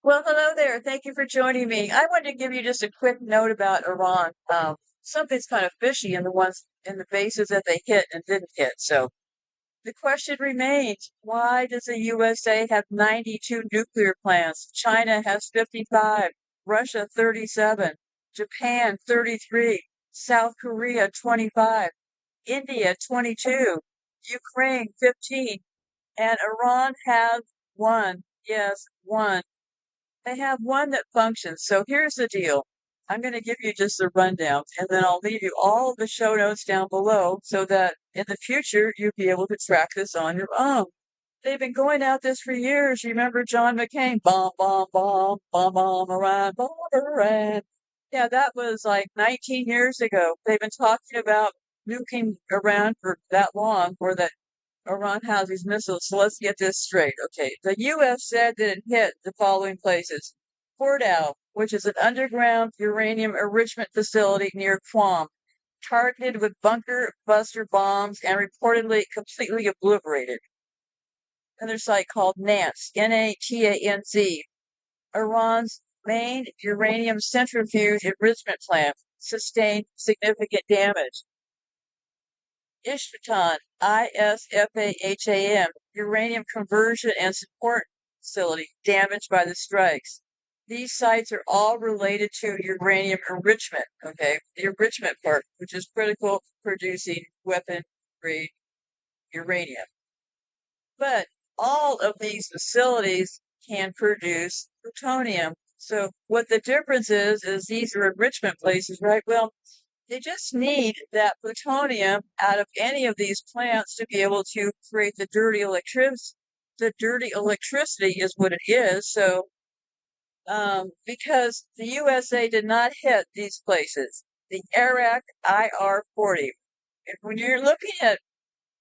Well, hello there. Thank you for joining me. I wanted to give you just a quick note about Iran. Something's kind of fishy in the bases that they hit and didn't hit. So the question remains, why does the USA have 92 nuclear plants? China has 55, Russia 37, Japan 33, South Korea 25, India 22, Ukraine 15, and Iran has one. Yes, one. They have one that functions. So here's the deal. I'm going to give you just a rundown, and then I'll leave you all the show notes down below so that in the future you'll be able to track this on your own. They've been going at this for years. You remember John McCain? Bomb, bomb, bomb, bomb, bomb, Iran. Yeah, that was like 19 years ago. They've been talking about nuking Iran for that long, or that Iran has these missiles. So let's get this straight. Okay, the U.S. said that it hit the following places. Fordow, which is an underground uranium enrichment facility near Guam, targeted with bunker buster bombs and reportedly completely obliterated. Another site called Nance, Natanz, Iran's main uranium centrifuge enrichment plant, sustained significant damage. Ishfatan, ISFAHAM, uranium conversion and support facility damaged by the strikes. These sites are all related to uranium enrichment, okay? The enrichment part, which is critical for producing weapon grade uranium. But all of these facilities can produce plutonium. So what the difference is these are enrichment places, right? Well, they just need that plutonium out of any of these plants to be able to create the dirty electricity. The dirty electricity is what it is. So, because the USA did not hit these places, the Arak IR-40. And when you're looking at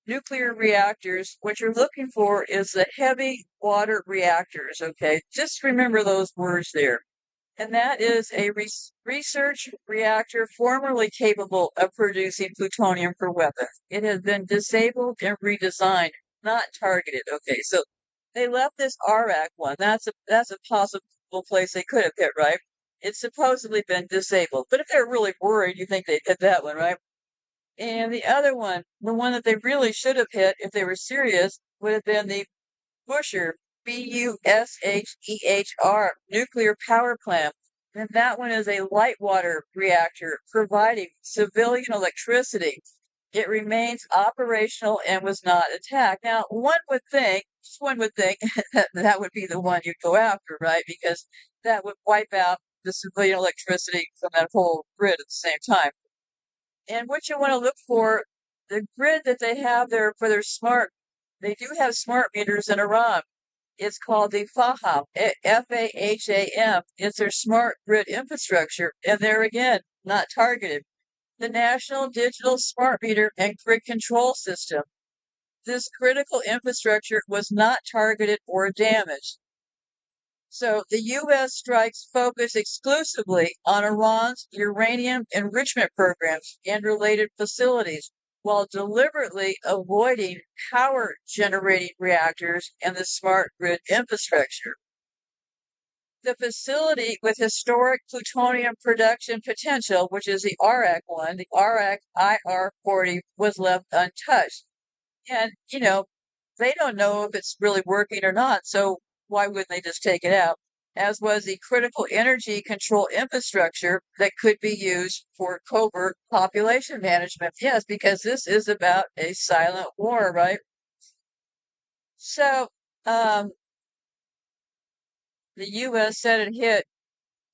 nuclear reactors, what you're looking for is the heavy water reactors, okay? Just remember those words there. And that is a research reactor formerly capable of producing plutonium for weapons. It has been disabled and redesigned, not targeted. Okay, so they left this Arak one. That's a possible place they could have hit, right? It's supposedly been disabled. But if they're really worried, you think they'd hit that one, right? And the other one, the one that they really should have hit if they were serious, would have been the Bushehr, Bushehr Nuclear Power Plant. And that one is a light water reactor providing civilian electricity. It remains operational and was not attacked. Now, one would think that would be the one you'd go after, right? Because that would wipe out the civilian electricity from that whole grid at the same time. And what you want to look for, the grid that they have there for their they do have smart meters in Iran. It's called the FAHAM, FAHAM. It's their smart grid infrastructure. And there again, not targeted. The National Digital Smart Meter and Grid Control System. This critical infrastructure was not targeted or damaged. So the U.S. strikes focus exclusively on Iran's uranium enrichment programs and related facilities, while deliberately avoiding power generating reactors and the smart grid infrastructure. The facility with historic plutonium production potential, which is the Arak one, the Arak IR-40, was left untouched. And, they don't know if it's really working or not, so why wouldn't they just take it out? As was the critical energy control infrastructure that could be used for covert population management. Yes, because this is about a silent war, right? So, the U.S. said it hit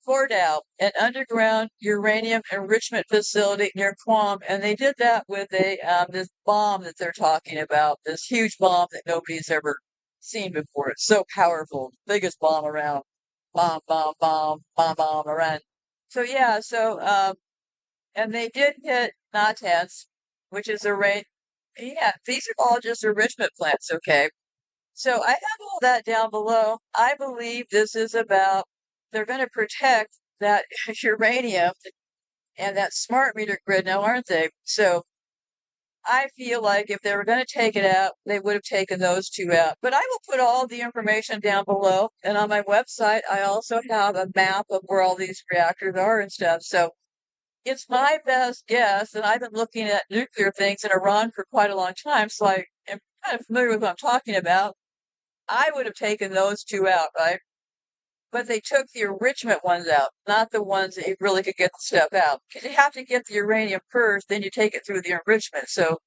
Fordow, an underground uranium enrichment facility near Guam, and they did that with this bomb that they're talking about, this huge bomb that nobody's ever seen before. It's so powerful, biggest bomb around. Bomb, bomb, bomb, bomb, bomb around. So yeah, and they did hit Natanz, which is a rate. Yeah, these are all just enrichment plants, okay? So I have all that down below. I believe this is about they're going to protect that uranium and that smart meter grid now, aren't they? So I feel like if they were going to take it out, they would have taken those two out. But I will put all the information down below. And on my website, I also have a map of where all these reactors are and stuff. So it's my best guess. And I've been looking at nuclear things in Iran for quite a long time. So I am kind of familiar with what I'm talking about. I would have taken those two out, right? But they took the enrichment ones out, not the ones that you really could get the stuff out. Because you have to get the uranium first, then you take it through the enrichment. So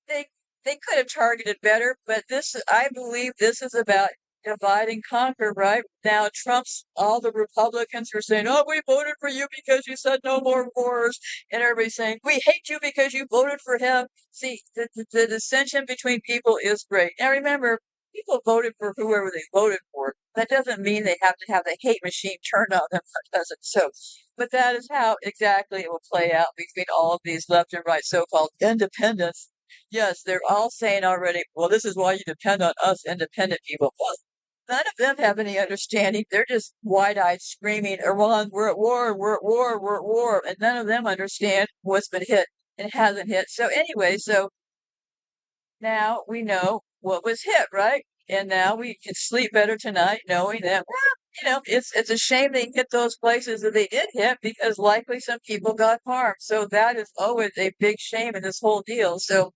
they they could have targeted better, but I believe this is about divide and conquer, right? Now Trump's all the Republicans are saying, "Oh, we voted for you because you said no more wars," and everybody's saying, "We hate you because you voted for him." See, the dissension between people is great. And remember, people voted for whoever they voted for. That doesn't mean they have to have the hate machine turned on them, does it? So, but that is how exactly it will play out between all of these left and right so-called independents. Yes, they're all saying already, well, this is why you depend on us independent people. Well, none of them have any understanding. They're just wide-eyed screaming, Iran, we're at war, we're at war, we're at war. And none of them understand what's been hit and hasn't hit. So anyway, so now we know what was hit, right? And now we can sleep better tonight knowing that, well, it's a shame they hit those places that they did hit because likely some people got harmed. So that is always a big shame in this whole deal. So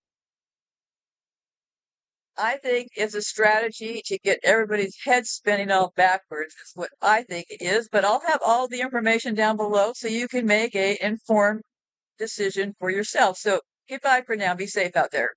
I think it's a strategy to get everybody's head spinning all backwards. Is what I think it is. But I'll have all the information down below so you can make a informed decision for yourself. So goodbye for now. Be safe out there.